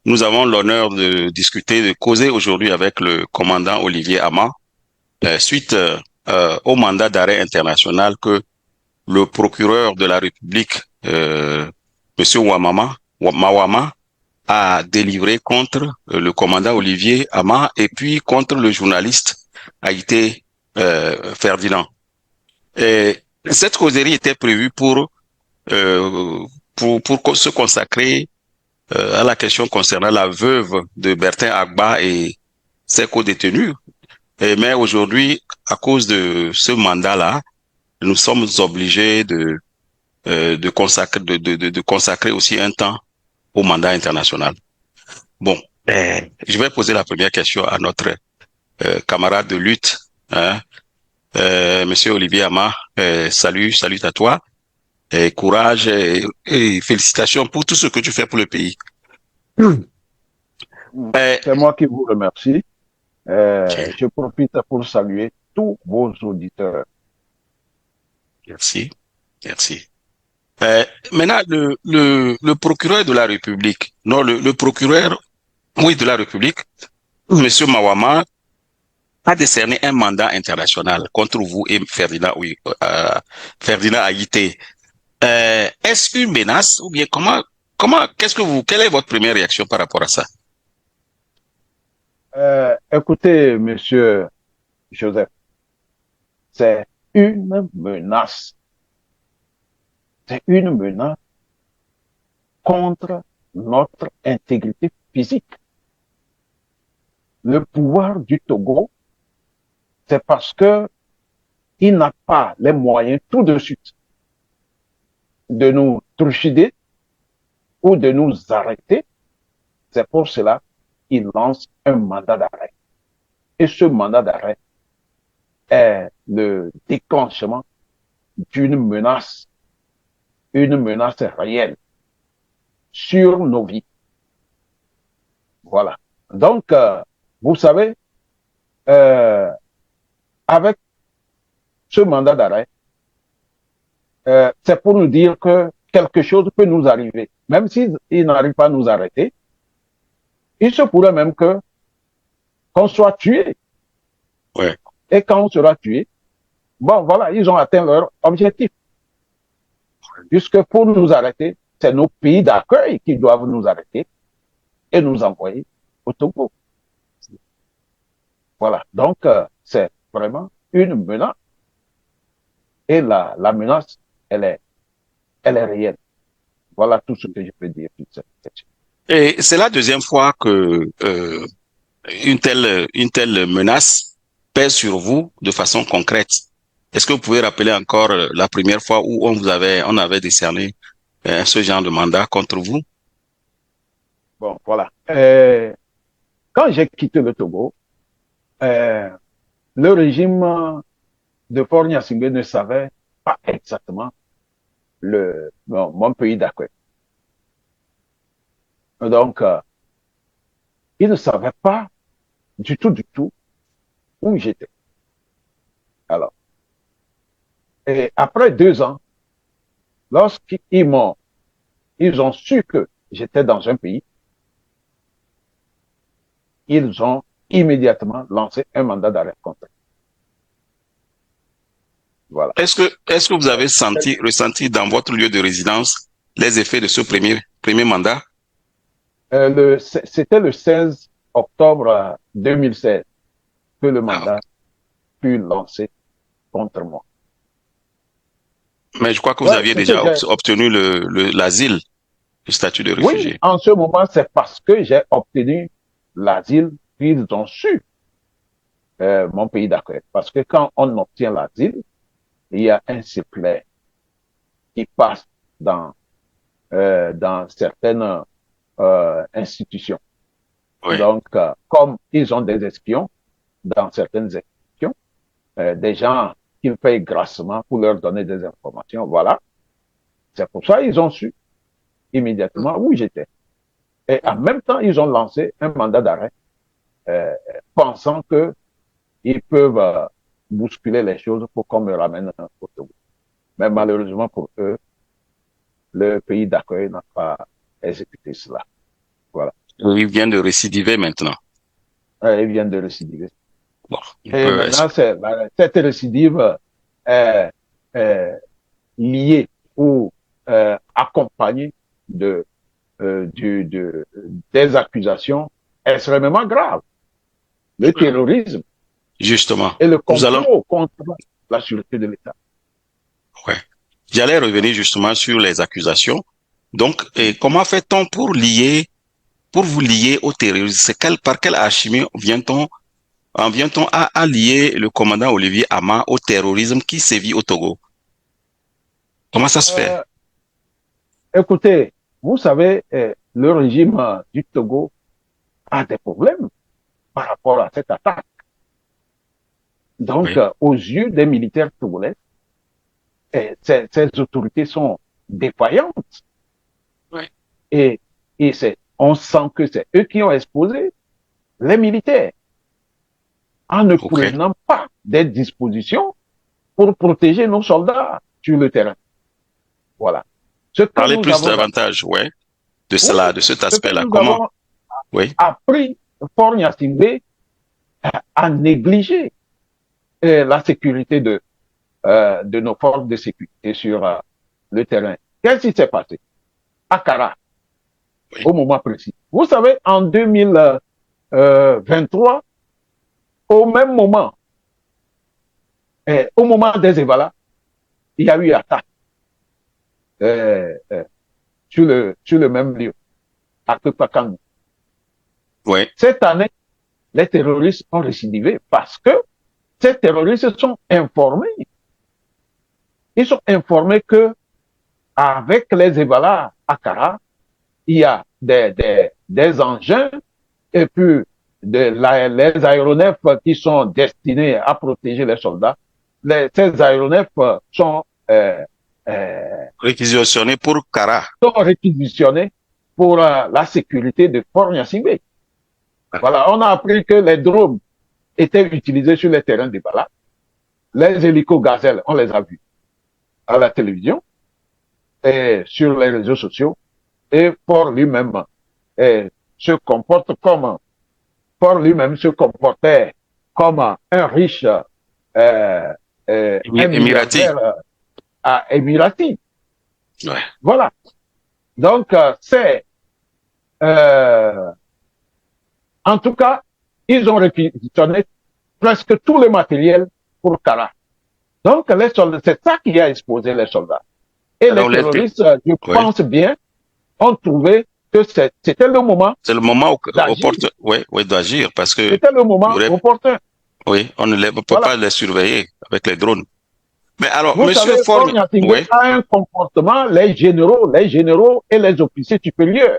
Nous avons l'honneur de discuter, de causer aujourd'hui avec le commandant Olivier Ama, suite au mandat d'arrêt international que le procureur de la République, Monsieur Mawama, a délivré contre le commandant Olivier Ama et puis contre le journaliste Haïté Ferdinand. Et cette causerie était prévue euh, pour se consacrer à la question concernant la veuve de Bertin Agba et ses co-détenus. Mais aujourd'hui, à cause de ce mandat-là, nous sommes obligés de consacrer aussi un temps au mandat international. Bon, je vais poser la première question à notre camarade de lutte, hein, Monsieur Olivier Ama. Salut à toi, et courage et félicitations pour tout ce que tu fais pour le pays. Euh, C'est moi qui vous remercie. Je profite pour saluer tous vos auditeurs. merci, merci. Maintenant, le procureur de la République, non, le procureur, oui, de la République, Monsieur Mawama, a décerné un mandat international contre vous et Ferdinand, oui, Ferdinand Haïté. Est-ce une menace ou bien quelle est votre première réaction par rapport à ça? Écoutez, monsieur Joseph, c'est une menace. C'est une menace contre notre intégrité physique. Le pouvoir du Togo, c'est parce que il n'a pas les moyens tout de suite de nous trucider ou de nous arrêter. C'est pour cela qu'il lance un mandat d'arrêt. Et ce mandat d'arrêt est le déclenchement d'une une menace réelle sur nos vies. Voilà. Donc, vous savez, euh, avec ce mandat d'arrêt, c'est pour nous dire que quelque chose peut nous arriver. Même s'il n'arrive pas à nous arrêter, il se pourrait même que qu'on soit tué. Ouais. Et quand on sera tué, bon, voilà, ils ont atteint leur objectif. Puisque pour nous arrêter, c'est nos pays d'accueil qui doivent nous arrêter et nous envoyer au Togo. Voilà. Donc, c'est vraiment une menace. Et la menace, elle est, elle est réelle. Voilà tout ce que je peux dire sur cette question. Et c'est la deuxième fois que une telle menace pèse sur vous de façon concrète. Est-ce que vous pouvez rappeler encore la première fois où on avait décerné ce genre de mandat contre vous? Bon, voilà. Quand j'ai quitté le Togo, euh, le régime de Faure Gnassingbé ne savait pas exactement mon pays d'accueil. Donc, il ne savait pas du tout où j'étais. Alors, et après 2 ans, lorsqu'ils ils ont su que j'étais dans un pays, ils ont immédiatement lancé un mandat d'arrêt contre. Voilà. Est-ce que vous avez ressenti dans votre lieu de résidence les effets de ce premier mandat? C'était le 16 octobre 2016 que le Ah, mandat fut lancé contre moi. mais je crois que vous Ouais, aviez ce que déjà j'ai. obtenu l'asile, le statut de Oui, réfugié. en ce moment, c'est parce que j'ai obtenu l'asile qu'ils ont su mon pays d'accueil. Parce que quand on obtient l'asile, il y a un circulaire qui passe dans, dans certaines institutions. Oui. Donc, comme ils ont des espions dans certaines institutions, des gens qui payent grassement pour leur donner des informations, voilà. C'est pour ça qu'ils ont su immédiatement où j'étais. Et en même temps, ils ont lancé un mandat d'arrêt, euh, pensant qu'ils peuvent bousculer les choses pour qu'on me ramène au Togo. Mais malheureusement pour eux, le pays d'accueil n'a pas exécuté cela. Voilà. Il vient de récidiver maintenant. Il vient de récidiver. Bon, Et maintenant, cette récidive est, est liée ou accompagnée de, des accusations extrêmement graves. Le terrorisme justement, et le nous allons, complot contre la sûreté de l'État. ouais. J'allais revenir justement sur les accusations. Donc, et comment fait-on pour vous lier au terrorisme? Par quelle alchimie vient-on à lier le commandant Olivier Ama au terrorisme qui sévit au Togo? Comment ça se fait? Euh, Écoutez, vous savez, le régime du Togo a des problèmes par rapport à cette attaque. Donc, Oui, aux yeux des militaires togolais, ces autorités sont défaillantes. oui. Et, on sent que c'est eux qui ont exposé les militaires en ne OK. prenant pas des dispositions pour protéger nos soldats sur le terrain. Voilà. Ce que Parlez nous plus avons, davantage, ouais, de cela, oui, de cet ce que aspect-là. nous Comment? avons Oui, appris, Fort Gnassingbé a négligé la sécurité de nos forces de sécurité sur le terrain. Qu'est-ce qui s'est passé à Kara, oui, au moment précis? Vous savez, en 2023, au même moment, au moment des Evala, il y a eu attaque euh, euh, sur le même lieu, à Kepakan. oui. Cette année, les terroristes ont récidivé parce que ces terroristes sont informés. Ils sont informés que avec les Evala à Kara, il y a des engins et puis les aéronefs qui sont destinés à protéger les soldats. Ces aéronefs euh, Réquisitionné pour Kara. sont réquisitionnés pour la sécurité de Fort Gnassingbé. Voilà, on a appris que les drones étaient utilisés sur les terrains de Bala. Les hélicos gazelles, on les a vus à la télévision et sur les réseaux sociaux. Et Fort lui-même se comporte comme Fort lui-même se comportait comme un riche, un Émirati. milliardaire à Émirati. Ouais. Voilà. Donc, euh, en tout cas, ils ont réquisitionné presque tout le matériel pour Kara. Donc, les soldats, c'est ça qui a exposé les soldats. Et les Alors, terroristes, je ouais. pense bien, ont trouvé que c'était le moment C'est le moment d'agir. ouais, ouais, d'agir parce que C'était le moment opportun. oui, on ne peut Voilà. pas les surveiller avec les drones. Mais alors, Vous savez, Monsieur Fort Forn, Gnassingbé oui, a un comportement, les généraux et les officiers supérieurs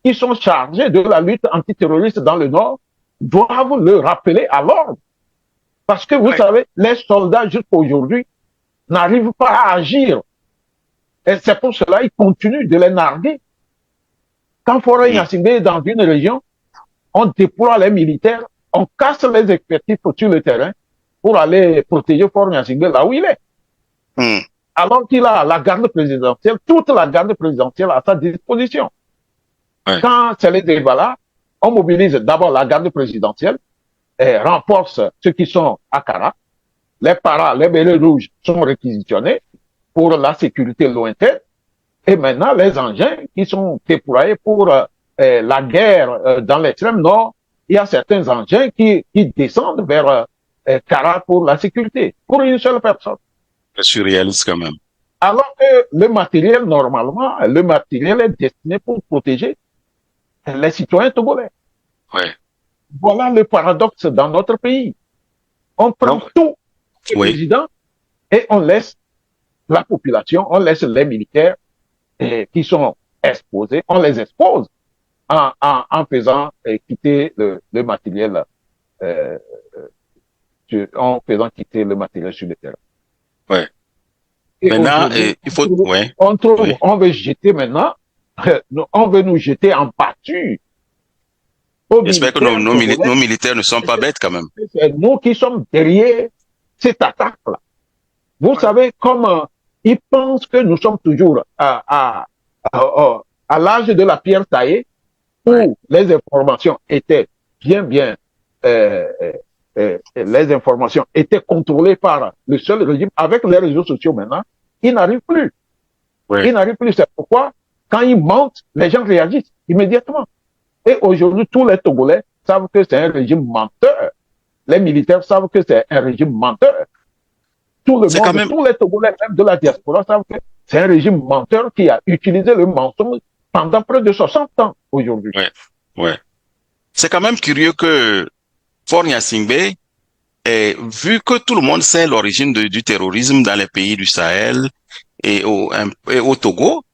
qui sont chargés de la lutte antiterroriste dans le Nord doivent le rappeler à l'ordre. Parce que vous ouais. savez, les soldats jusqu'à aujourd'hui n'arrivent pas à agir. Et c'est pour cela qu'ils continuent de les narguer. Quand Fort Gnassingbé est dans une région, on déploie les militaires, on casse les effectifs sur le terrain pour aller protéger Fort Gnassingbé là où il est. Mm. Alors qu'il a la garde présidentielle, toute la garde présidentielle à sa disposition. Ouais. Quand c'est les débats là, on mobilise d'abord la garde présidentielle et renforce ceux qui sont à Kara. Les paras, les bérets rouges sont réquisitionnés pour la sécurité lointaine. Et maintenant, les engins qui sont déployés pour la guerre dans l'extrême nord, il y a certains engins qui descendent vers Kara pour la sécurité, pour une seule personne. C'est surréaliste quand même. Alors que le matériel, normalement, le matériel est destiné pour protéger les citoyens togolais. Ouais. Voilà le paradoxe dans notre pays. On prend Donc, tout le oui, président et on laisse la population, on laisse les militaires qui sont exposés, on les expose en faisant quitter le matériel, euh, en faisant quitter le matériel sur le terrain. ouais. Et Maintenant, aujourd'hui, il faut, ouais, oui. on veut jeter maintenant, on veut nous jeter en pâture aux J'espère que militaires togolais. nos militaires ne sont pas bêtes quand même. C'est nous qui sommes derrière cette attaque-là. Vous savez, comme ils pensent que nous sommes toujours à l'âge de la pierre taillée, où les informations étaient bien, les informations étaient contrôlées par le seul régime. Avec les réseaux sociaux maintenant, ils n'arrivent plus. Ils n'arrivent plus. C'est pourquoi, quand ils mentent, les gens réagissent immédiatement. Et aujourd'hui, tous les Togolais savent que c'est un régime menteur. Les militaires savent que c'est un régime menteur. Tout le monde, même... tous les Togolais, même de la diaspora, savent que c'est un régime menteur qui a utilisé le mensonge pendant près de 60 ans aujourd'hui. Ouais. C'est quand même curieux que Faure Gnassingbé, vu que tout le monde sait l'origine du terrorisme dans les pays du Sahel et au Togo,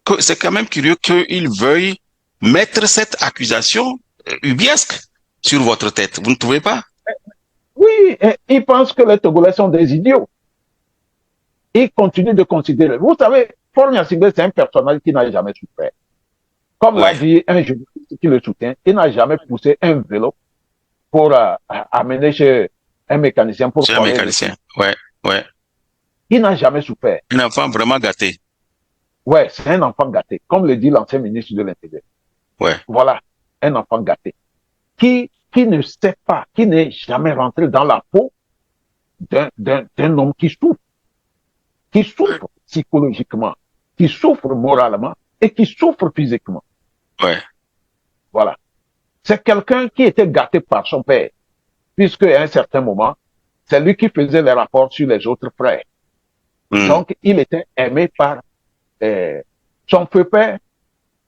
que c'est quand même curieux qu'il veuille mettre cette accusation ubiesque sur votre tête. Vous ne trouvez pas? Oui, ils pensent que les Togolais sont des idiots. Ils continuent de considérer. Vous savez, Faure Gnassingbé, c'est un personnage qui n'a jamais souffert. Comme l'a dit un journaliste qui le soutient, il n'a jamais poussé un vélo pour amener chez un mécanicien. Chez un mécanicien, ouais. Il n'a jamais souffert. Un enfant vraiment gâté. Ouais, c'est un enfant gâté, comme le dit l'ancien ministre de l'Intérieur. Ouais. Voilà, un enfant gâté. Qui ne sait pas, qui n'est jamais rentré dans la peau d'un homme qui souffre psychologiquement, qui souffre moralement et qui souffre physiquement. Ouais. Voilà. C'est quelqu'un qui était gâté par son père, puisque à un certain moment, c'est lui qui faisait les rapports sur les autres frères. Donc, il était aimé par son feu père,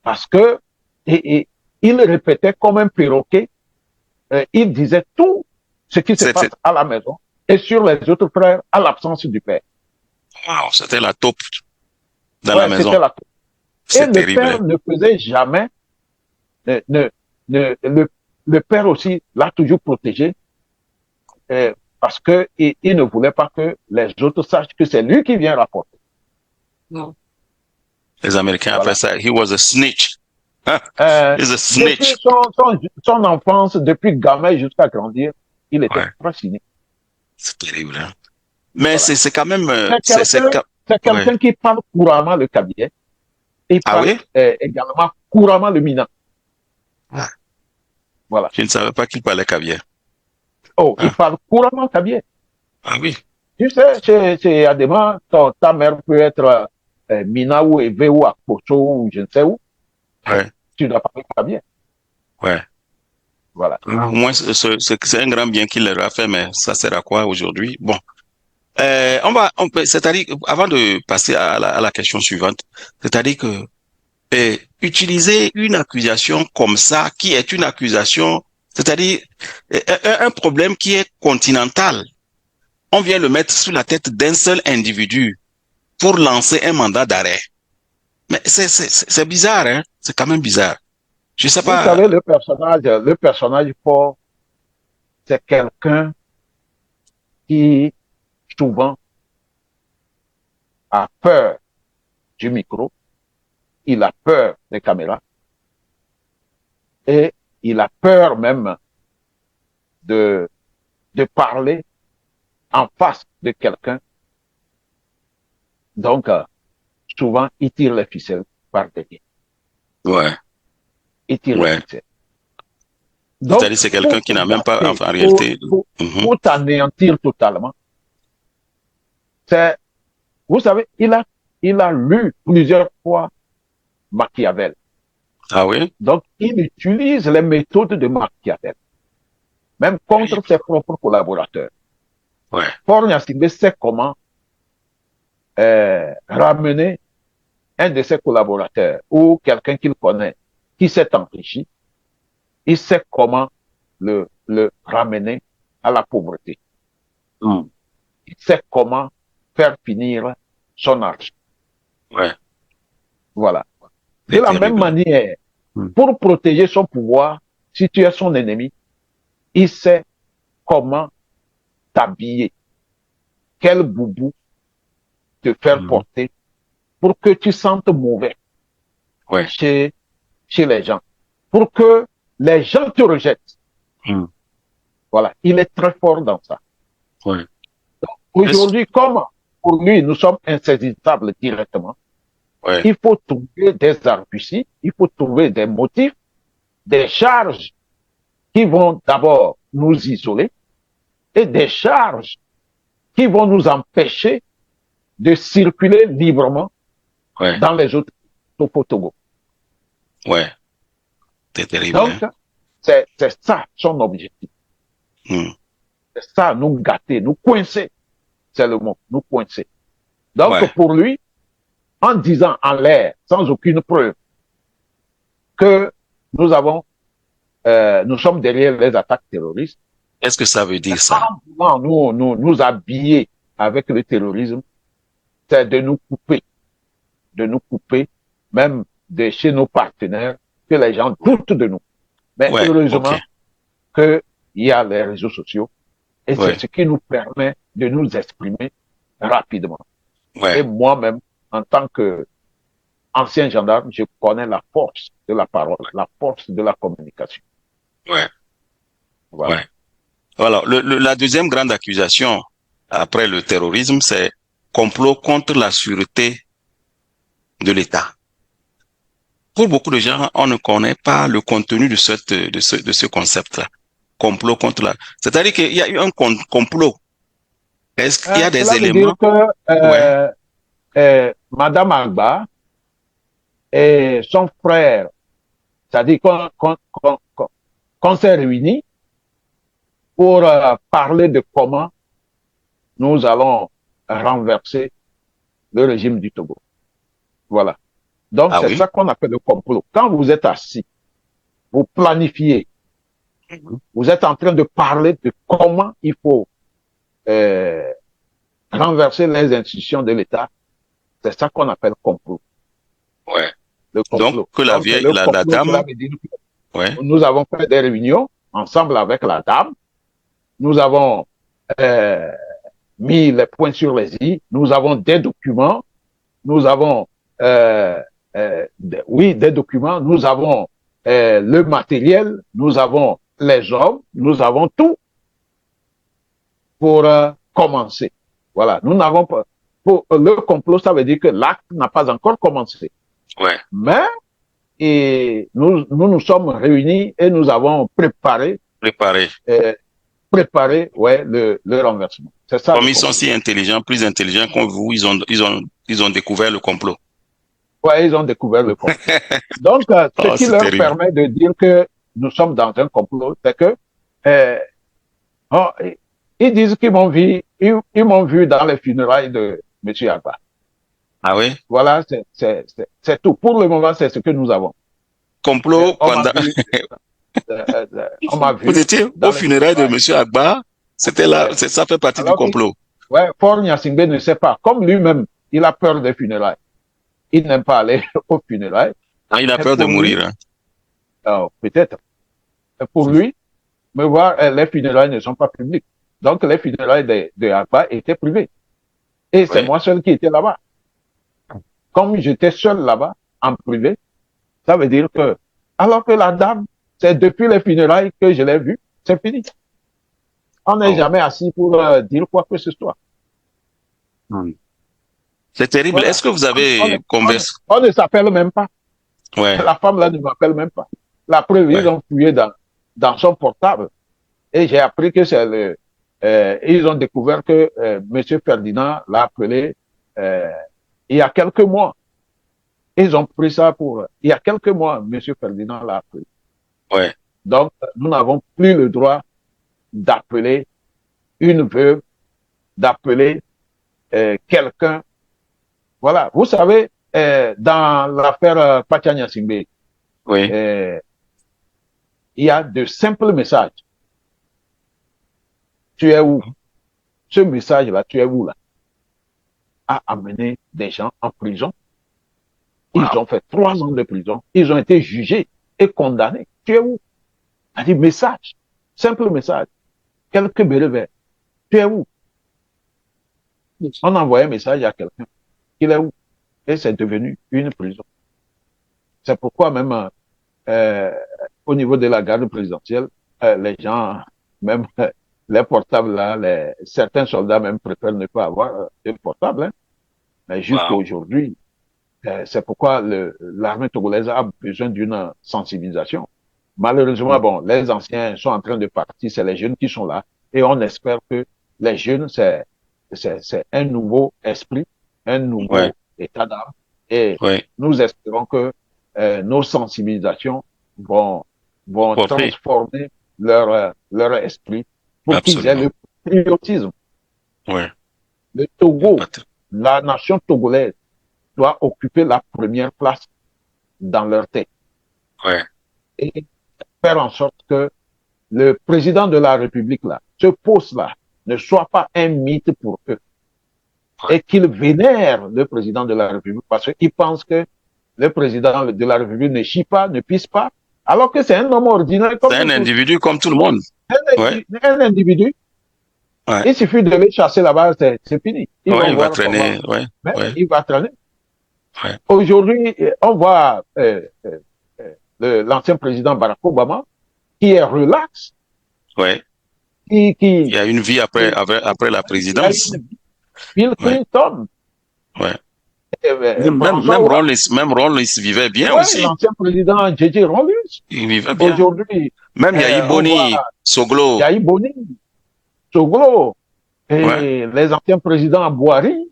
parce que il répétait comme un perroquet, il disait tout ce qui se passe à la maison et sur les autres frères à l'absence du père. Wow, c'était la taupe dans la maison. C'était la taupe. Et le père ne faisait jamais, le père aussi l'a toujours protégé, parce que il ne voulait pas que les autres sachent que c'est lui qui vient rapporter. Non. Les Américains appellent ça, he was a snitch. He's a snitch. Depuis son enfance, depuis gamin jusqu'à grandir, il était très cynique. C'est terrible. Hein? Mais c'est quand même... c'est quelqu'un qui parle couramment le cabinet. Il parle également couramment le mina. Voilà. Je ne savais pas qu'il parlait caviar. Oh, il parle couramment caviar. Ah oui. Tu sais, chez Adema, ta mère peut être Mina ou Eve ou Akposo ou je ne sais où. Tu dois parler caviar. Ouais. Voilà. Au moins, c'est un grand bien qu'il leur a fait, mais ça sert à quoi aujourd'hui? Bon. C'est-à-dire, avant de passer à la question suivante, c'est-à-dire que utiliser une accusation comme ça, qui est une accusation, c'est-à-dire un problème qui est continental, on vient le mettre sur la tête d'un seul individu pour lancer un mandat d'arrêt. Mais c'est bizarre, hein? C'est quand même bizarre. Je sais pas. Vous savez, le personnage fort, c'est quelqu'un qui souvent a peur du micro, il a peur des caméras et il a peur même de parler en face de quelqu'un. Donc, souvent, il tire les ficelles par derrière. Ouais. Il tire les ficelles. Donc, c'est-à-dire c'est quelqu'un qui n'a même pas, en réalité... Pour t'anéantir totalement, vous savez, il a lu plusieurs fois Machiavel. Ah oui? Donc, il utilise les méthodes de Machiavel, même contre ses propres collaborateurs. Ouais. Faure Gnassingbé sait comment ramener un de ses collaborateurs ou quelqu'un qu'il connaît qui s'est enrichi. Il sait comment le ramener à la pauvreté. Il sait comment faire finir son argent. Ouais. Voilà. De la même manière, pour protéger son pouvoir, si tu es son ennemi, il sait comment t'habiller, quel boubou te faire porter pour que tu sentes mauvais chez les gens, pour que les gens te rejettent. Voilà, il est très fort dans ça. Aujourd'hui, comme pour lui, nous sommes insaisissables directement, il faut trouver des arguties, il faut trouver des motifs des charges qui vont d'abord nous isoler et des charges qui vont nous empêcher de circuler librement Ouais. dans les autres Togo. Ouais. C'est terrible, Donc, hein. c'est ça son objectif. Hmm. C'est ça, nous gâter, nous coincer. C'est le mot, nous coincer. Donc, Ouais. pour lui, en disant en l'air, sans aucune preuve, que nous avons, nous sommes derrière les attaques terroristes, Qu'est-ce que ça veut dire, ça? en voulant nous habiller avec le terrorisme, c'est de nous couper, même de chez nos partenaires, que les gens doutent de nous. Mais Ouais. OK. heureusement qu'il y a les réseaux sociaux et c'est Ouais. ce qui nous permet de nous exprimer rapidement. Et Ouais. moi-même, en tant qu'ancien gendarme, je connais la force de la parole, la force de la communication. Ouais. Voilà. Ouais. Voilà. La deuxième grande accusation après le terrorisme, c'est complot contre la sûreté de l'État. Pour beaucoup de gens, on ne connaît pas le contenu de ce concept-là. Complot contre la... C'est-à-dire qu'il y a eu un complot. Est-ce qu'il y a des Cela veut dire éléments? que Ouais. Madame Agba et son frère, c'est-à-dire qu'on s'est réunis pour parler de comment nous allons renverser le régime du Togo. Voilà. Donc, Ah c'est oui? ça qu'on appelle le complot. Quand vous êtes assis, vous planifiez, vous êtes en train de parler de comment il faut euh, renverser les institutions de l'État, c'est ça qu'on appelle complot. Ouais. Le Donc, complot. que la Donc, vieille, le la complot, dame, cela veut dire ouais, que nous avons fait des réunions ensemble avec la dame. Nous avons euh, mis les points sur les i. Nous avons des documents. Nous avons, oui, des documents. Nous avons le matériel. Nous avons les hommes. Nous avons tout pour commencer. Voilà. Nous n'avons pas. Pour le complot, ça veut dire que l'acte n'a pas encore commencé. ouais, Mais et nous sommes réunis et nous avons préparé. préparé ouais, le renversement. C'est ça Comme le ils sont complot. si intelligents, plus intelligents que vous, ils ont découvert le complot. Ouais, ils ont découvert le complot. Donc, ce Oh, qui c'est leur terrible. permet de dire que nous sommes dans un complot, c'est que euh, oh, ils disent qu'ils m'ont vu, ils m'ont vu dans les funérailles de M. Abba. Ah oui? Voilà, c'est tout. Pour le moment, c'est ce que nous avons. Complot On m'a pendant, vu, on m'a vous vu étiez au dans les funérail de funérailles. Monsieur Agba. C'était là, Ouais. ça fait partie du Alors que, complot. ouais, Fort Nyasingbe ne sait pas. Comme lui-même, il a peur des funérailles. Il n'aime pas aller aux funérailles. Ah, il a Et peur de pour lui, mourir, hein. peut-être, pour lui, me voir, les funérailles ne sont pas publiques. Donc, les funérailles de Agba étaient privées. Et c'est Oui. moi seul qui étais là-bas. Comme j'étais seul là-bas, en privé, ça veut dire que, alors que la dame, c'est depuis les funérailles que je l'ai vue, c'est fini. On n'est Oh. jamais assis pour dire quoi que ce soit. Hmm. C'est terrible. Voilà. Est-ce que vous avez conversé? On ne s'appelle même pas. Ouais, La femme là ne m'appelle même pas. La preuve, ils ouais, ont fouillé dans son portable. Et j'ai appris que c'est ils ont découvert que Monsieur Ferdinand l'a appelé euh, il y a quelques mois. Ils ont pris ça pour il y a quelques mois, Monsieur Ferdinand l'a appelé. ouais, Donc nous n'avons plus le droit d'appeler une veuve, d'appeler quelqu'un. Voilà. Vous savez, dans l'affaire Pachanya Simbe, oui, il y a de simples messages. Tu es où? Ce message-là, tu es où là? A amené des gens en prison. Ils wow, ont fait 3 ans de prison. Ils ont été jugés et condamnés. Tu es où? Elle dit message. Simple message. Quelques brevets. Tu es où? On envoie un message à quelqu'un. Il est où? Et c'est devenu une prison. C'est pourquoi même euh, au niveau de la garde présidentielle, les gens, même les portables là, certains soldats même préfèrent ne pas avoir de portable. Hein. Mais jusqu'à wow, aujourd'hui, c'est pourquoi l'armée togolaise a besoin d'une sensibilisation. Malheureusement, bon, les anciens sont en train de partir, c'est les jeunes qui sont là. Et on espère que les jeunes, c'est un nouveau esprit, un Ouais, nouveau état d'âme. Et ouais, nous espérons que nos sensibilisations vont, vont porter, transformer leur esprit pour qu'ils aient le absolument. patriotisme. Ouais, Le le Togo, pat- la nation togolaise, doit occuper la première place dans leur tête ouais, et faire en sorte que le président de la République, là, ce poste-là, ne soit pas un mythe pour eux ouais. et qu'ils vénèrent le président de la République parce qu'ils pensent que le président de la République ne chie pas, ne pisse pas, alors que c'est un homme ordinaire C'est comme un nous tous. individu comme tout le monde. Ouais, Un individu, ouais, il suffit de les chasser là-bas, c'est fini. Ils ouais, vont il va voir comment. traîner. Ouais, Mais ouais, il va traîner. ouais, Aujourd'hui, on voit l'ancien président Barack Obama qui est relax, ouais. qui, Il qui, y a une vie après, qui, après la qui a présidence. une Bill Ouais, Clinton, ouais. Même, François Hollande, Même Rawlings vivait bien ouais, aussi. l'ancien président J.J. Rawlings. Il vivait bien. Aujourd'hui, Même Yahi on voit Boni, Soglo. Yahi Boni, Soglo, Ouais, et les anciens présidents Boari,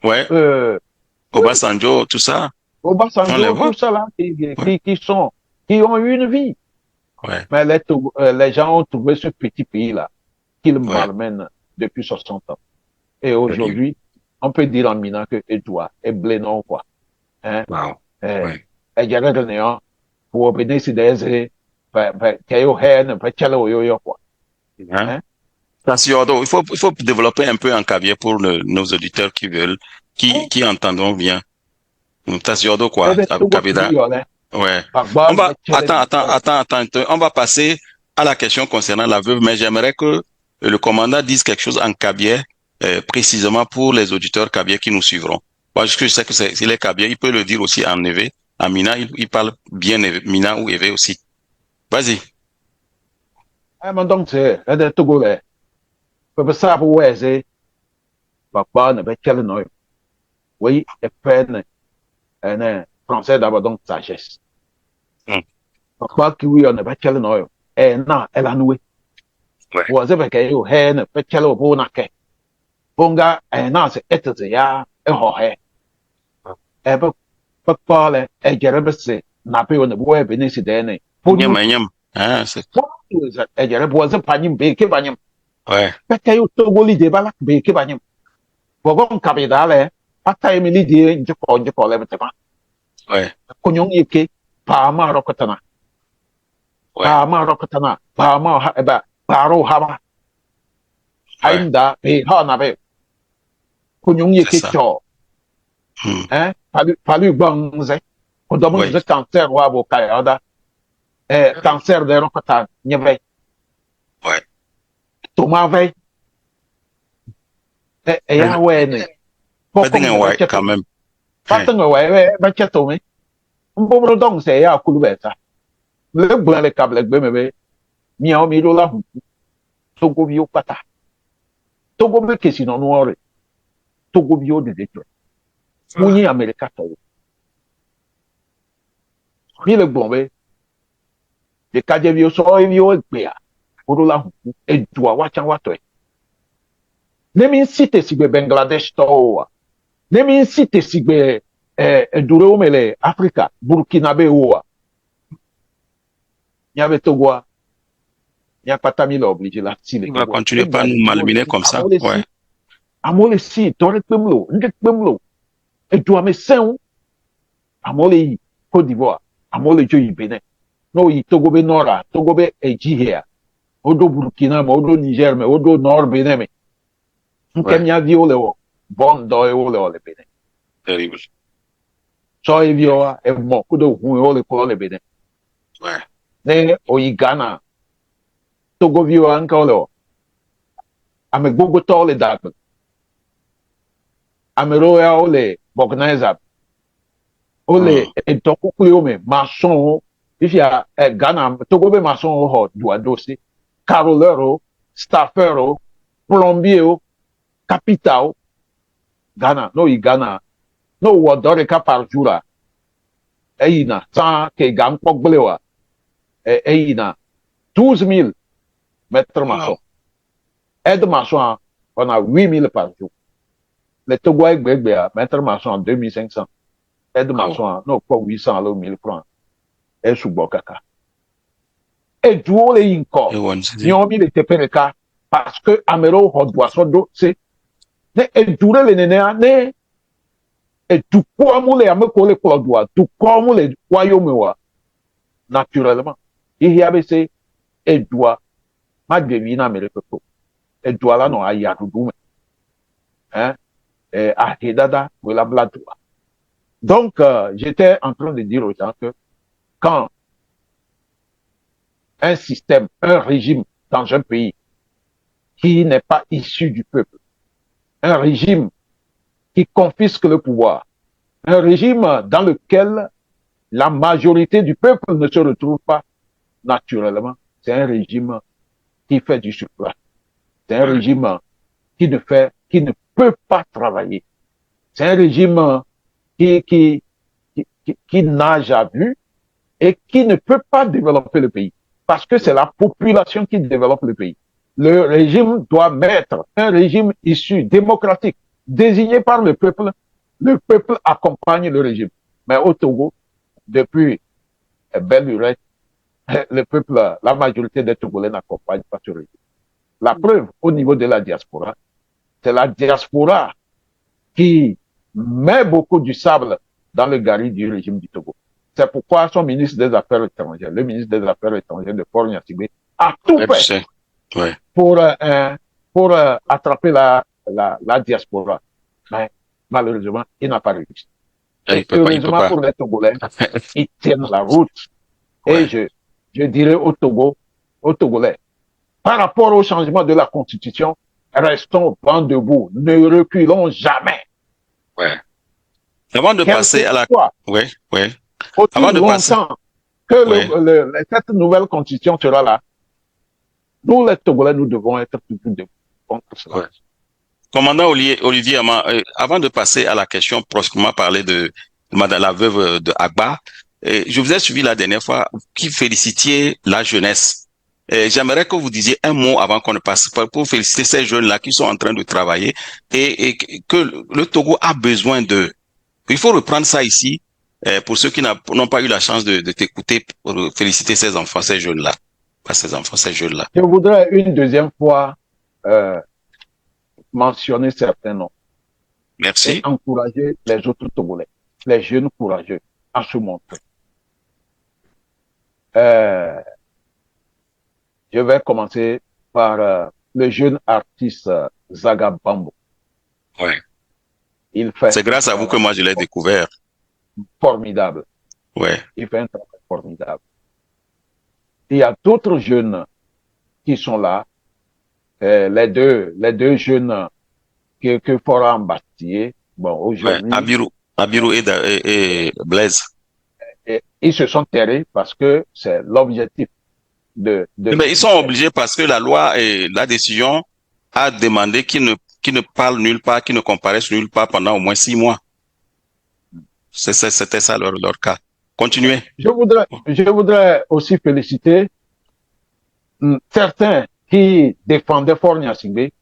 ouais. euh, oui, Obasanjo, tout ça. On les Obasanjo, tout voit. ça là, Ouais, qui ont eu une vie. ouais. Mais les gens ont trouvé ce petit pays-là qu'ils Ouais. malmènent depuis 60 ans. Et Terrible. aujourd'hui, on peut dire en Mina que Edouard est blénon, quoi. Hein? Wow. Eh, Ouais. et j'aurais donné un pour bénéficier des qu'il y a un peu de yo, quoi. Hein? Hein? Tassiodo, il faut développer un peu en caviar pour nos auditeurs qui veulent, qui entendront bien. Tassiodo, Eh quoi, bien, tout le Kabeda. monde, là, Ouais. par bas, mais Attends. On va passer à la question concernant la veuve, mais j'aimerais que le commandant dise quelque chose en cabier, précisément pour les auditeurs cabiers qui nous suivront. Parce que je sais que s'il est cabier, il peut le dire aussi en évé. En Mina, il parle bien Mina ou évé aussi. Vas-y. eh, mais donc, c'est, tout le monde, peut ça pour ouais, c'est, par bas, ne pas quel nom. Oui, et peine, un français d'abord, donc, sagesse. Hmm. Par bas, qui oui, on ne pas quel nom. Eh, non, elle a noué. Ouais. Ou, c'est parce qu'il y a un, pas quel au bon accueil. Bonga, eh, non, c'est, et, ya, et, ho, eh. Eh, pas, là, eh, c'est, n'a pas eu, ne, ouais, bénéficie d'un, pour nous, Nyam. Ah, c'est, ejere buwaze panyim beke banyim ouais, peke yo togoli de balak beke banyim bogon kabidale pata emili die njiko le betema ouais, kunyong yeke ouais, pa ma ha eba paro haba ouais, haimda be ha na be kunyong c'est yeke ça. cho Hmm. palu bangze Oui, kodomun cancer wa bo kayada cancer de rokota nyebe ouais. toma ve ya we ne Pas pokong dingue, ne ouais, becheto quand même. Hein. pateng we becheto me mbobro dong se ya kulubeta le gbla le kable gbe me be miao mi lo la hu togo bi o pata togo be kesi no no ore togo bi o de de munyi amerika to mi le gbon be de kaje bi o so bi o gbe a o lo la hu e du a wa chan wa to e ne mi site sigbe bangladesh to wa ne mi site sigbe dure o mele africa burkina be o wa nya be togo a nya pata mi le obligé la ti le Il va togo continuer e pas gba nous le malmener comme ça. Ouais, amole si tore pemlo nde pemlo e du a me sen amole yi Côte d'Ivoire amole jo yi Benin no yi Togo be Nora Togo be Ejihia odo Burkina me odo Niger me odo Nord Benin me nke ouais, mia vi ole o bon do e ole ole Benin terrible. so e vi o e mo kudo hu e ole ko ole Benin Ouais, ne o yi Ghana Togo vi o anka ole o ame gbogbo to ole da ame ro ya ole Bognaise ole hmm. etokukuli ome maçon ifia Ghana Togo be maçon ho duadosi carolero staffero plombier capital Ghana no i Ghana no wo dore ka par jura eyina tan ke ga nkpogbele wa et il a 12 000 maîtres maçons. Wow. Aide maçon, on a 8 000 par jour. Les Togois, maître maçon en 2500. Aide Wow. maçon, non, pas 800, alors 1000 francs. Et sous Bokaka. Et Duo les Inko. Et on se dit, Nyomi les Tepereka. Parce que Amero Hodwa Sodo, c'est. Et Dure les Nénéa, né. Et tout comme les Ameko les Klodwa, tout comme les Royaumes, naturellement. Il y avait ces. Et Doua, ma devina me le peuple. Et Doua là, non, à Yadoudoume. Hein? Et à Hedada, ou la Bladoua. Donc, j'étais en train de dire aux gens que quand un système, un régime dans un pays qui n'est pas issu du peuple, un régime qui confisque le pouvoir, un régime dans lequel la majorité du peuple ne se retrouve pas naturellement, c'est un régime qui fait du surplus. C'est un régime qui ne peut pas travailler. C'est un régime qui nage à vue et qui ne peut pas développer le pays. Parce que c'est la population qui développe le pays. Le régime doit mettre un régime issu démocratique, désigné par le peuple. Le peuple accompagne le régime. Mais au Togo, depuis belle lurette, le peuple, la majorité des Togolais n'accompagne pas ce régime. La preuve, au niveau de la diaspora, c'est la diaspora qui met beaucoup du sable dans le gari du régime du Togo. C'est pourquoi son ministre des Affaires étrangères, le ministre des Affaires étrangères de Faure Gnassingbé, a tout fait ouais. pour attraper la diaspora. Mais malheureusement, il n'a pas réussi. Et heureusement pour les Togolais, ils tiennent la route. Ouais. Et je dirais au Togolais, par rapport au changement de la Constitution, restons vent debout, ne reculons jamais. Ouais. Avant de passer à la... Ouais, ouais. Avant de passer... que cette nouvelle Constitution sera là, nous les Togolais, nous devons être toujours debout contre cela. Ouais. Commandant Olivier Ama, avant de passer à la question proprement parler de Madame la veuve de Agba, je vous ai suivi la dernière fois qui félicitiez la jeunesse. J'aimerais que vous disiez un mot avant qu'on ne passe pas pour féliciter ces jeunes-là qui sont en train de travailler et que le Togo a besoin d'eux. Il faut reprendre ça ici pour ceux qui n'ont pas eu la chance de t'écouter pour féliciter ces enfants, ces jeunes-là. Pas ces enfants, ces jeunes-là. Je voudrais une deuxième fois mentionner certains noms. Merci. Et encourager les autres Togolais, les jeunes courageux à se montrer. Je vais commencer par le jeune artiste Zaga Bambo. Ouais. C'est grâce à vous que moi je l'ai découvert. Formidable. Ouais. Il fait un travail formidable. Il y a d'autres jeunes qui sont là. Les deux jeunes que Fora Mbatié, bon, aujourd'hui. Ouais, Abirou et Blaise. Ils se sont terrés parce que c'est l'objectif Mais ils sont obligés parce que la loi et la décision a demandé qu'ils ne parlent nulle part, qu'ils ne comparaissent nulle part pendant au moins 6 mois. C'était ça leur cas. Continuez. Je voudrais aussi féliciter certains qui défendaient Faure Gnassingbé,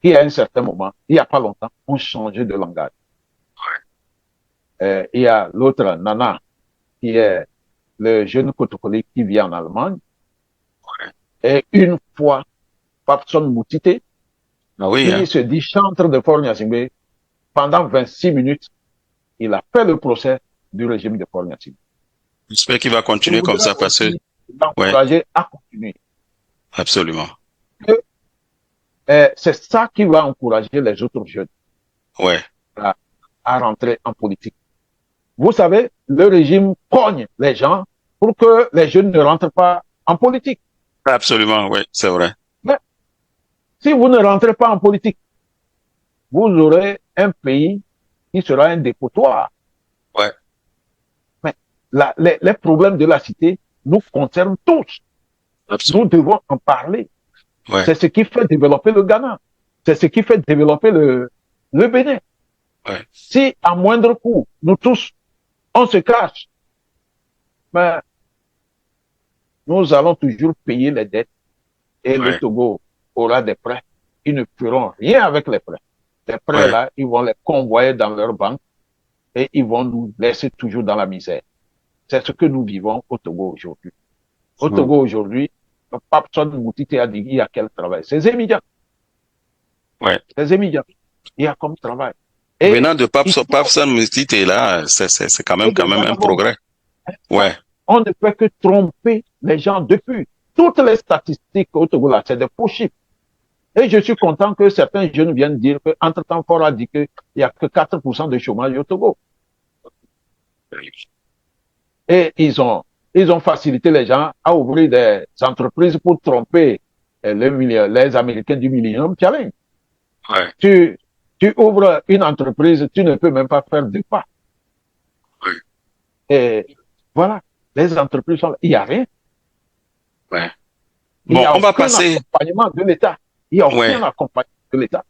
qui à un certain moment, il n'y a pas longtemps, ont changé de langage. Ouais. Il y a l'autre Nana, qui est le jeune Kotokoli qui vit en Allemagne. Ouais. Et une fois, Papson Moutité, qui se dit chantre de Faure Gnassingbé, pendant 26 minutes, il a fait le procès du régime de Faure Gnassingbé. J'espère qu'il va continuer comme ça parce que... L'encourager à continuer. Absolument. C'est ça qui va encourager les autres jeunes à rentrer en politique. Vous savez, le régime cogne les gens pour que les jeunes ne rentrent pas en politique. Absolument, oui, c'est vrai. Mais si vous ne rentrez pas en politique, vous aurez un pays qui sera un dépotoir. Ouais. Mais les problèmes de la cité nous concernent tous. Absolument. Nous devons en parler. Ouais. C'est ce qui fait développer le Ghana. C'est ce qui fait développer le Bénin. Ouais. Si à moindre coût, nous tous, on se cache, mais nous allons toujours payer les dettes et le ouais, Togo aura des prêts. Ils ne feront rien avec les prêts. Les prêts ouais. là, ils vont les convoyer dans leur banque et ils vont nous laisser toujours dans la misère. C'est ce que nous vivons au Togo aujourd'hui. Au Hmm. Togo aujourd'hui, Papson Moutite a dit il y a quel travail. C'est immédiat. Ouais. C'est immédiat. Il y a comme travail. Et Venant de il faut, Papsan Mustite, là, c'est et quand de même un Zanabo, progrès. Ouais, on ne peut que tromper les gens depuis. Toutes les statistiques au Togo, là, c'est des faux chiffres. Et je suis content que certains jeunes viennent dire qu'entre-temps, Fort a dit qu'il n'y a que 4% de chômage au Togo. Et ils ont facilité les gens à ouvrir des entreprises pour tromper les Américains du Millennium Challenge. ouais, Tu, tu ouvres une entreprise, tu ne peux même pas faire deux pas. ouais, Et voilà, les entreprises sont là. Il n'y a rien. ouais. Il n'y Bon, a on va aucun passer. accompagnement de l'État. Il n'y a Ouais, aucun accompagnement de l'État.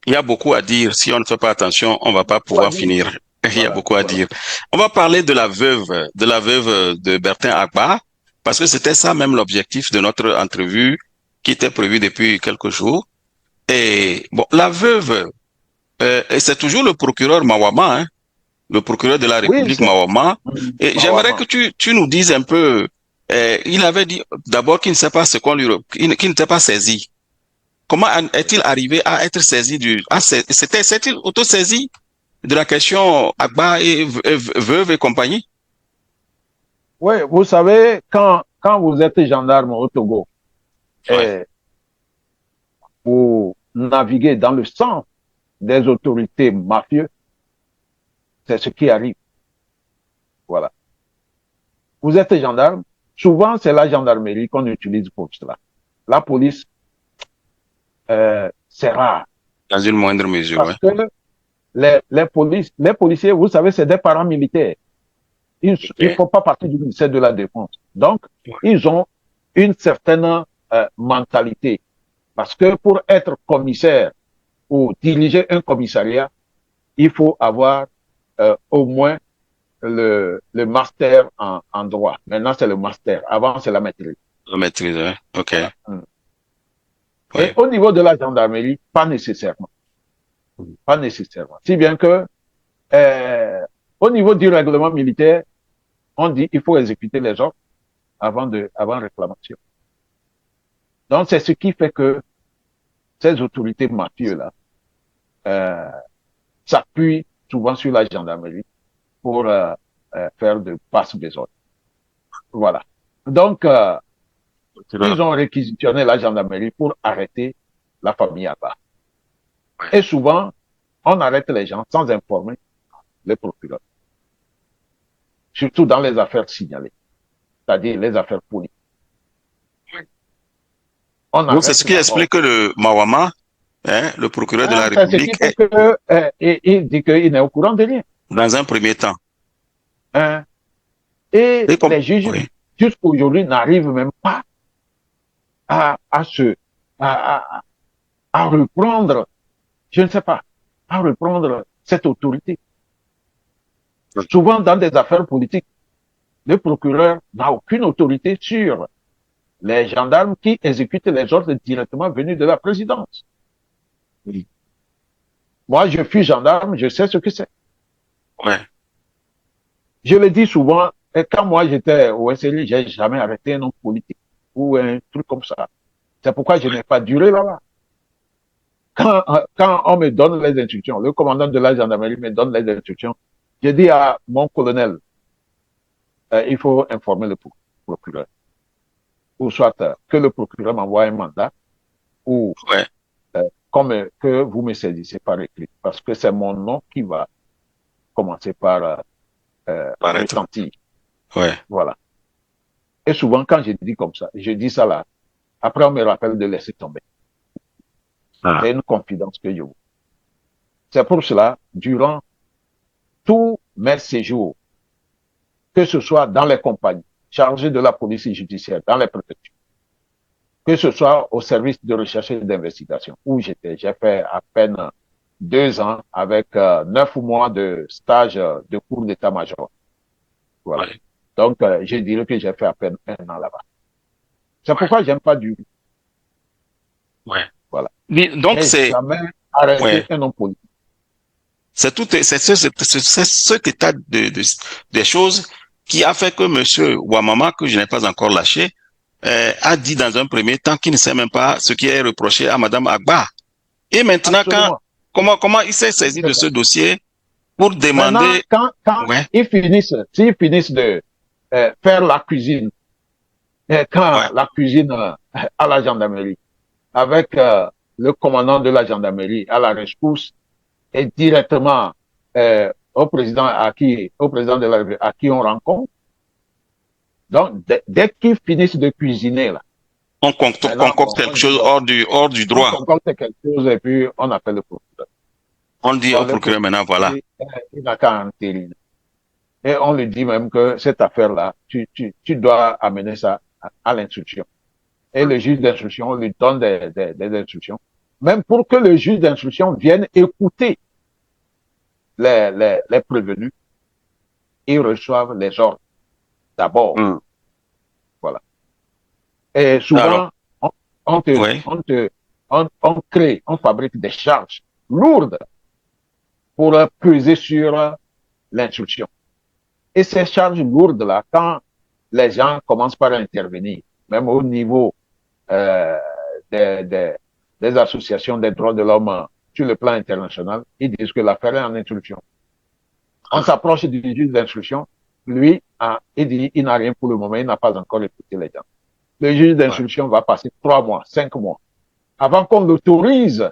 il y a beaucoup à dire. Si on ne fait pas attention, on va pas Quoi pouvoir dire? finir. Il y a Voilà, beaucoup à voilà. dire. On va parler de la veuve de Bertin Akbar, parce que c'était ça même l'objectif de notre entrevue qui était prévue depuis quelques jours. Et bon, la veuve, et c'est toujours le procureur Mawama, hein, le procureur de la Oui, République c'est Mawama. Et j'aimerais que Mawama. tu nous dises un peu, il avait dit d'abord qu'il ne sait pas ce qu'on lui, qu'il n'était pas saisi. Comment est-il arrivé à être saisi s'est-il auto-saisi de la question Agba et veuve et compagnie? Oui, vous savez, quand vous êtes gendarme au Togo, Ouais, et vous naviguez dans le sang des autorités mafieuses, c'est ce qui arrive. Voilà. Vous êtes gendarme, souvent c'est la gendarmerie qu'on utilise pour cela. La police, c'est rare. dans une moindre mesure, Parce ouais. que les policiers, vous savez, c'est des paramilitaires. Ils ne Ok. font pas partie du ministère de la Défense. Donc, ils ont une certaine mentalité. Parce que pour être commissaire ou diriger un commissariat, il faut avoir au moins le master en droit. Maintenant, c'est le master. Avant, c'est la maîtrise. Je maîtrise, ouais. Ok. Voilà. Et Ouais. au niveau de la gendarmerie, pas nécessairement. Pas nécessairement. Si bien que, au niveau du règlement militaire, on dit qu'il faut exécuter les ordres avant réclamation. Donc, c'est ce qui fait que ces autorités mafieuses-là euh, s'appuient souvent sur la gendarmerie pour faire de passe besoin. Voilà. Donc, ils ont réquisitionné la gendarmerie pour arrêter la famille Abba. Ouais. Et souvent, on arrête les gens sans informer les procureurs, surtout dans les affaires signalées, c'est-à-dire les affaires politiques. On Donc, c'est ce arrête qui d'abord. explique que le Mawama, hein, le procureur de la C'est ce qui République, fait est que il dit qu'il n'est au courant de rien. dans un premier temps. Hein. Et Et comme, les juges, oui, jusqu'aujourd'hui, n'arrivent même pas à se, à, à reprendre, je ne sais pas, à reprendre cette autorité. Souvent, dans des affaires politiques, le procureur n'a aucune autorité sur les gendarmes qui exécutent les ordres directement venus de la présidence. oui, Moi, je suis gendarme, je sais ce que c'est. ouais, Je le dis souvent, et quand moi j'étais au SLI, j'ai jamais arrêté un homme politique ou un truc comme ça. C'est pourquoi je n'ai pas duré là-bas. Quand on me donne les instructions, le commandant de la gendarmerie me donne les instructions, je dis à mon colonel, il faut informer le procureur. Ou soit que le procureur m'envoie un mandat, ou ouais, comme que vous me saisissez par écrit. Parce que c'est mon nom qui va commencer par paraître. retentir. Ouais. Voilà. Et souvent, quand je dis comme ça, je dis ça là, après on me rappelle de laisser tomber. Ah. C'est une confidence que je vous. C'est pour cela, durant tous mes séjours, que ce soit dans les compagnies, chargées de la police judiciaire, dans les préfectures, que ce soit au service de recherche et d'investigation, où j'étais, j'ai fait à peine 2 ans avec 9 mois de stage de cours d'état-major. Voilà. Ouais. Donc, je dirais que j'ai fait à peine 1 an là-bas. C'est pourquoi j'aime pas du. ouais. Voilà. Donc Et c'est, jamais arrêter ouais. un homme politique. C'est tout, c'est cet état des choses qui a fait que monsieur Ouamama, que je n'ai pas encore lâché, a dit dans un premier temps qu'il ne sait même pas ce qui est reproché à madame Agba. Et maintenant, Absolument. comment il s'est saisi de ce dossier pour Maintenant, demander, quand ouais, s'ils finissent de faire la cuisine, ouais, quand la cuisine à la gendarmerie, avec le commandant de la gendarmerie à la rescousse et directement au président de la République à qui on rencontre. Donc, dès qu'ils finissent de cuisiner, là, on maintenant, concocte quelque on dit, chose bon, hors du on droit. concocte quelque chose et puis on appelle le procureur. On dit Bon, au le procureur procureur, maintenant, voilà. il n'a qu'à entériner. Et on lui dit même que cette affaire-là, tu dois amener ça à l'instruction. Et le juge d'instruction lui donne des instructions. Même pour que le juge d'instruction vienne écouter les prévenus, ils reçoivent les ordres d'abord. Hmm. Voilà. Et Alors, souvent, on, on, te, ouais, on, te, on crée, on fabrique des charges lourdes pour peser sur l'instruction. Et ces charges lourdes-là, quand les gens commencent par intervenir, même au niveau euh, des, des, des associations des droits de l'homme sur le plan international, ils disent que l'affaire est en instruction. On s'approche du juge d'instruction, lui, il dit il n'a rien pour le moment, il n'a pas encore écouté les gens. Le juge ouais, d'instruction va passer 3 mois, 5 mois, avant qu'on l'autorise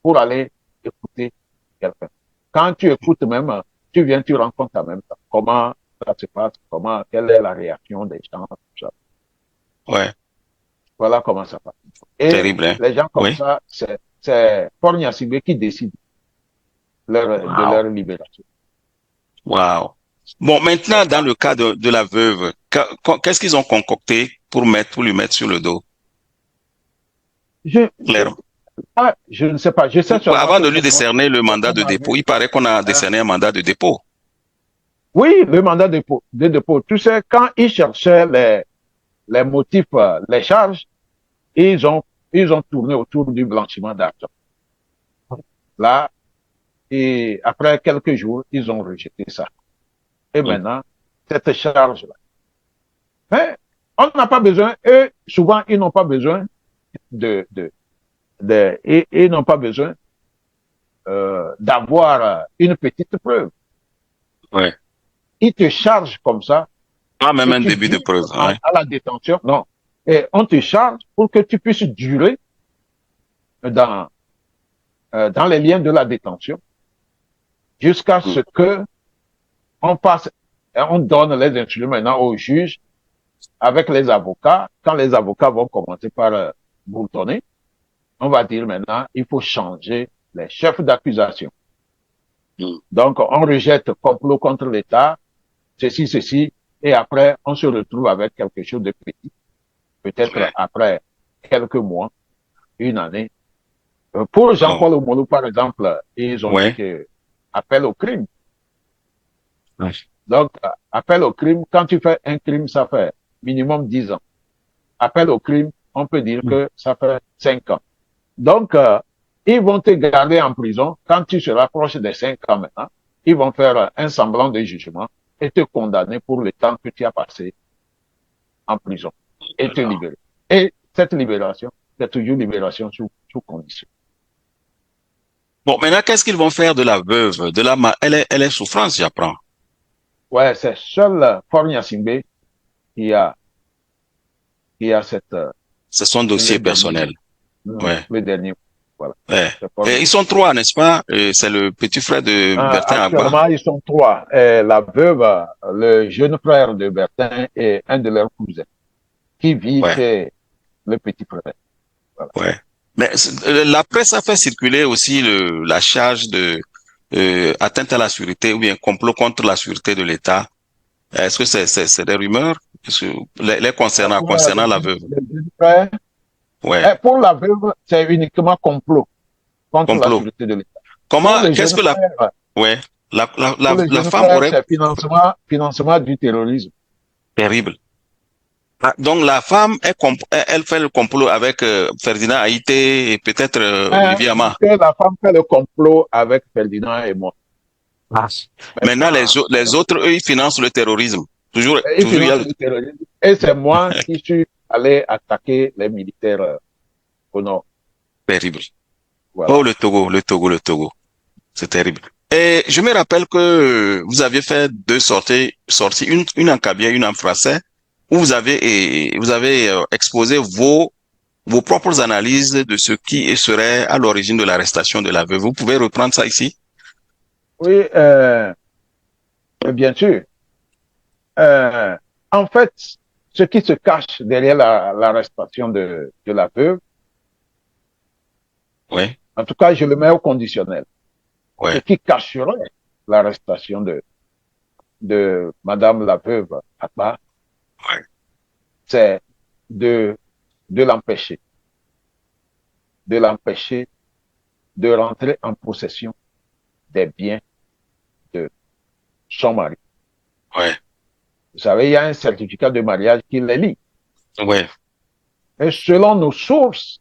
pour aller écouter quelqu'un. Quand tu écoutes même, tu viens, tu rencontres en même temps comment ça se passe, quelle est la réaction des gens, tout ça. ouais, Voilà comment ça passe. Et terrible, hein. les gens comme Oui. ça, c'est Paul Nyassigbe qui décide de Wow, leur libération. wow. Bon, maintenant, dans Maintenant, le cas de la veuve, qu'est-ce qu'ils ont concocté pour lui mettre sur le dos, je, clairement? je ne sais pas. Je sais seulement Avant que de lui cet homme, décerner le cet mandat homme de avait, dépôt, il paraît qu'on a hein, décerné un mandat de dépôt. oui, le mandat de dépôt. Tu sais, quand ils cherchaient les motifs, les charges, ils ont, ils ont tourné autour du blanchiment d'argent. Là, et après quelques jours, ils ont rejeté ça. Et Hmm. maintenant, cette charge-là. Mais on n'a pas besoin, eux, souvent, ils n'ont pas besoin ils n'ont pas besoin d'avoir une petite preuve. Ouais. Ils te chargent comme ça Pas même et un tu début de dures preuve, hein. à la détention. Non. Et on te charge pour que tu puisses durer dans, dans les liens de la détention jusqu'à Hmm. ce que on passe, on donne les instruments maintenant au juge avec les avocats. Quand les avocats vont commencer par bourtonner, on va dire maintenant, il faut changer les chefs d'accusation. Hmm. Donc, on rejette complot contre l'État, ceci, et après, on se retrouve avec quelque chose de petit. Peut-être Ouais. après quelques mois, une année. Pour Oh. Jean-Paul Omolou, par exemple, ils ont dit Ouais. que appel au crime. Ouais. Donc, appel au crime, quand tu fais un crime, ça fait minimum 10 ans. Appel au crime, on peut dire Hmm. que ça fait 5 ans. Donc, ils vont te garder en prison. Quand tu se rapproches des 5 ans maintenant, ils vont faire un semblant de jugement et te condamner pour le temps que tu as passé en prison et te libérer. Et cette libération, c'est toujours libération sous condition. Bon, maintenant, qu'est-ce qu'ils vont faire de la veuve, elle est souffrance, j'apprends. Ouais, c'est seul Fornia Singbe qui a, qui a C'est son le dossier dernier personnel. mot. Ouais. Le dernier mot. Voilà. Ouais. C'est Et Fornia ils sont Singbe. trois, n'est-ce pas? Et c'est le petit frère de Bertin Agba. Actuellement, ils sont trois. La veuve, le jeune frère de Bertin et un de leurs cousins qui vit Ouais. chez le petit frère. Voilà. Ouais. Mais la presse a fait circuler aussi la charge de atteinte à la sûreté ou bien complot contre la sûreté de l'État. Est-ce que c'est des rumeurs? Les concernant, Pour concernant la veuve. le jeune frère, Ouais. pour la veuve, c'est uniquement complot contre la Complot. sûreté de l'État. Pour Comment, le qu'est-ce jeune que frère, ouais, pour le la jeune femme frère, aurait c'est financement du terrorisme. terrible. Ah, donc la femme, elle fait le complot avec Ferdinand Haïté et peut-être Olivier Ama. Que la femme fait le complot avec Ferdinand et moi. Ah. Maintenant, Maintenant, les autres, eux, ils financent le terrorisme. ils Toujours, il y a financent le terrorisme. Et c'est moi qui suis allé attaquer les militaires au nord. terrible. Oh, Voilà. le Togo, le Togo, le Togo. C'est terrible. Et je me rappelle que vous aviez fait deux sorties, une en kabyle, une en français, où vous avez exposé vos propres analyses de ce qui serait à l'origine de l'arrestation de la veuve. Vous pouvez reprendre ça ici? Oui, bien sûr. Euh, en fait, ce qui se cache derrière l'arrestation de la veuve, Oui, en tout cas, je le mets au conditionnel. Ce oui, qui cacherait l'arrestation de Madame la veuve Akbar, oui. c'est de, de l'empêcher, de l'empêcher de rentrer en possession des biens de son mari. Ouais, Vous savez, il y a un certificat de mariage qui les lie. ouais. Et selon nos sources,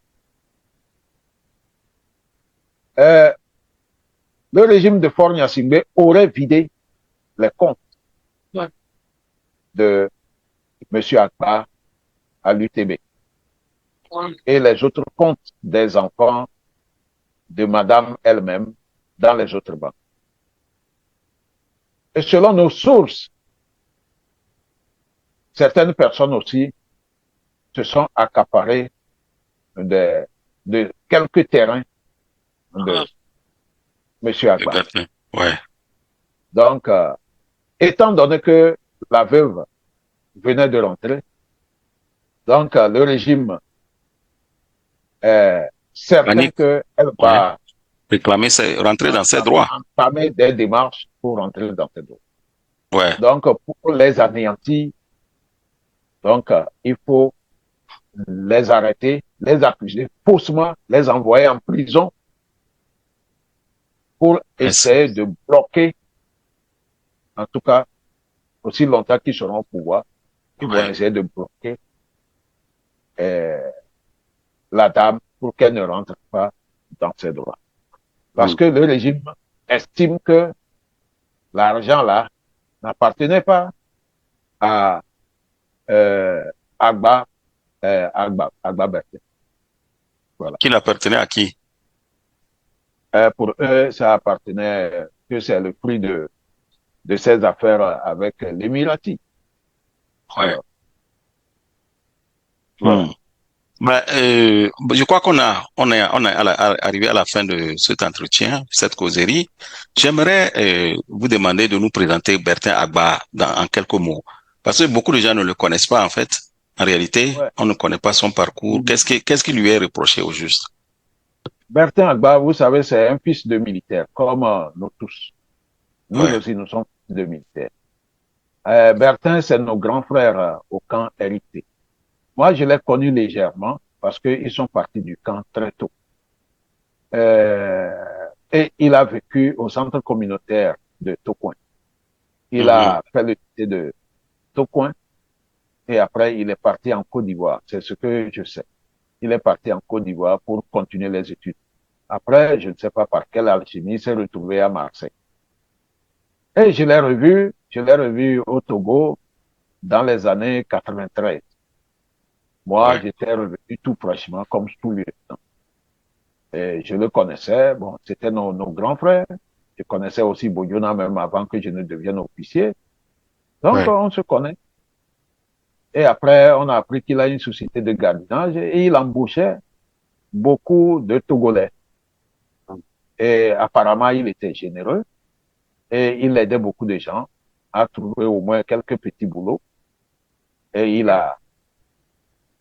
euh, le régime de Faure Gnassingbé aurait vidé les comptes Ouais. de M. Akbar à l'UTB Ouais. et les autres comptes des enfants de Madame elle-même dans les autres banques. Et selon nos sources, certaines personnes aussi se sont accaparées de, de quelques terrains Ah, de M. Akbar. Bertin. Ouais. Donc, étant donné que la veuve venait de rentrer, donc le régime est certain Panique. qu'elle Ouais. va Réclamer, rentrer dans ses droits. entamer des démarches pour rentrer dans ses droits. Ouais. Donc, pour les anéantir, donc, il faut les arrêter, les accuser faussement, les envoyer en prison pour Merci. essayer de bloquer, en tout cas, aussi longtemps qu'ils seront au pouvoir, ils vont Ouais. essayer de bloquer euh, la dame pour qu'elle ne rentre pas dans ses droits. Parce Hmm. que le régime estime que l'argent là n'appartenait pas à euh, Agba, Agba Bertin. Voilà. Qu'il appartenait à qui? Pour eux, ça appartenait, que c'est le fruit de ses affaires avec l'Émirati. Ouais. Alors, Hmm. voilà. Ben, je crois on est arrivé à la fin de cet entretien, cette causerie. J'aimerais vous demander de nous présenter Bertin Agba en quelques mots, parce que beaucoup de gens ne le connaissent pas en fait. En réalité, Ouais. on ne connaît pas son parcours. Qu'est-ce qui lui est reproché au juste? Bertin Agba, vous savez, c'est un fils de militaire, comme nous tous. Nous Ouais, aussi, nous sommes fils de militaires. Bertin, c'est nos grands frères au camp RIT. Moi, je l'ai connu légèrement parce qu'ils sont partis du camp très tôt. Euh, et il a vécu au centre communautaire de Tocoin. Il mhm. a fait le lycée de Tocoin et après, il est parti en Côte d'Ivoire. C'est ce que je sais. Il est parti en Côte d'Ivoire pour continuer les études. Après, je ne sais pas par quelle alchimie, il s'est retrouvé à Marseille. Et je l'ai revu au Togo dans les années 93. Moi, Ouais, j'étais revenu tout fraîchement, comme tout le temps. Et je le connaissais, bon, c'était nos grands frères. Je connaissais aussi Boyona même avant que je ne devienne officier. Donc, ouais. on se connaît. Et après, on a appris qu'il a une société de gardiennage et il embauchait beaucoup de Togolais. Et apparemment, il était généreux et il aidait beaucoup de gens à trouver au moins quelques petits boulots. Et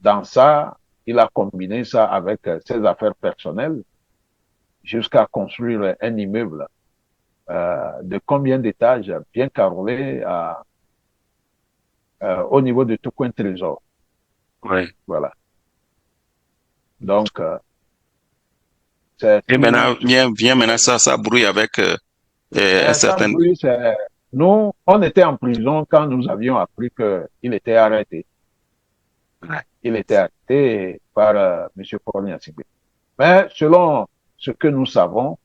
dans ça, il a combiné ça avec ses affaires personnelles jusqu'à construire un immeuble de combien d'étages bien carrelé au niveau de Tocoin Trésor. Ouais. Voilà. Donc, c'est Et maintenant, tout. vient maintenant ça brouille avec un Ça certain. brûle, nous, on était en prison quand nous avions appris qu'il était arrêté. Ouais. Il était arrêté par M. Faure Gnassingbé. Mais selon ce que nous savons,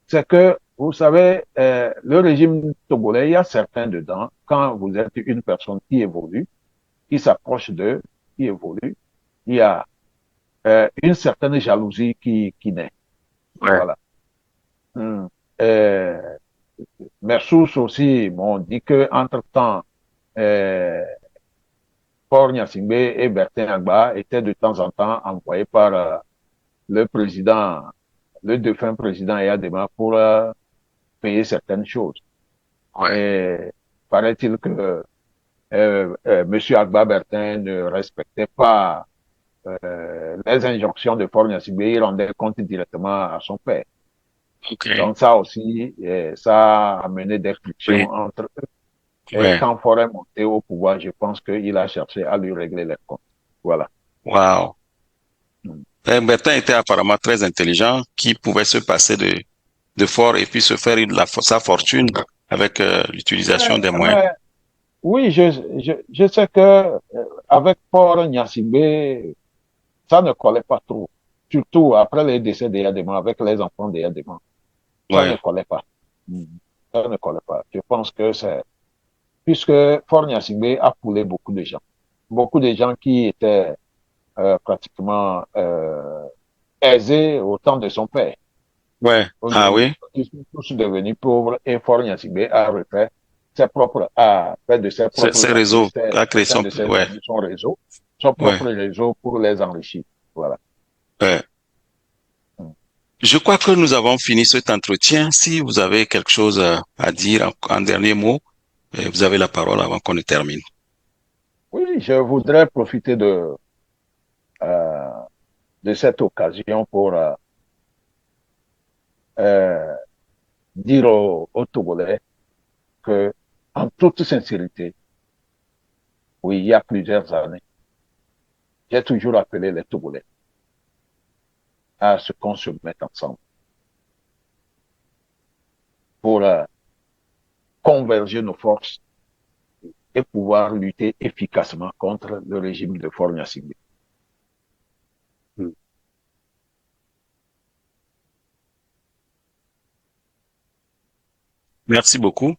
c'est que, vous savez, le régime togolais, il y a certains dedans, quand vous êtes une personne qui évolue, qui s'approche d'eux, qui évolue, il y a une certaine jalousie qui naît. Ouais. Voilà. Hum. Euh, mes sources aussi m'ont dit que entre-temps, euh, Faure Gnassingbé et Bertin Agba étaient de temps en temps envoyés par le président, le défunt président Eyadema pour payer certaines choses. Ouais. Et paraît-il que M. Agba Bertin ne respectait pas les injonctions de Faure Gnassingbé, il rendait compte directement à son père. OK. Donc ça aussi, ça a amené des frictions Oui. entre eux. Et Ouais. quand Faure est monté au pouvoir, je pense qu'il a cherché à lui régler les comptes. Voilà. Wow. Mm. Bertin était apparemment très intelligent, qui pouvait se passer de fort et puis se faire sa fortune avec l'utilisation des moyens. Mais oui, je sais que avec Faure Gnassingbé, ça ne collait pas trop. Surtout après les décès d'Eyadema, avec les enfants d'Eyadema. Ça ne Ouais. collait pas. Mm. Ça ne collait pas. Je pense que c'est puisque Faure Gnassingbé a foulé beaucoup de gens. Beaucoup de gens qui étaient pratiquement aisés au temps de son père. Ouais. Ah Aujourd'hui, oui. ils sont tous devenus pauvres et Faure Gnassingbé a refait a fait de ses Ces propres amis, réseaux, a créé certains son, de ses ouais. amis, son Ouais. propre réseau pour les enrichir. Voilà. Ouais. Mm. Je crois que nous avons fini cet entretien. Si vous avez quelque chose à dire en dernier mot, vous avez la parole avant qu'on ne termine. Oui, je voudrais profiter euh, de cette occasion pour euh, dire aux Togolais que, en toute sincérité, oui, il y a plusieurs années, j'ai toujours appelé les Togolais à ce qu'on se mette ensemble pour converger nos forces et pouvoir lutter efficacement contre le régime de Faure Gnassingbé. Merci beaucoup.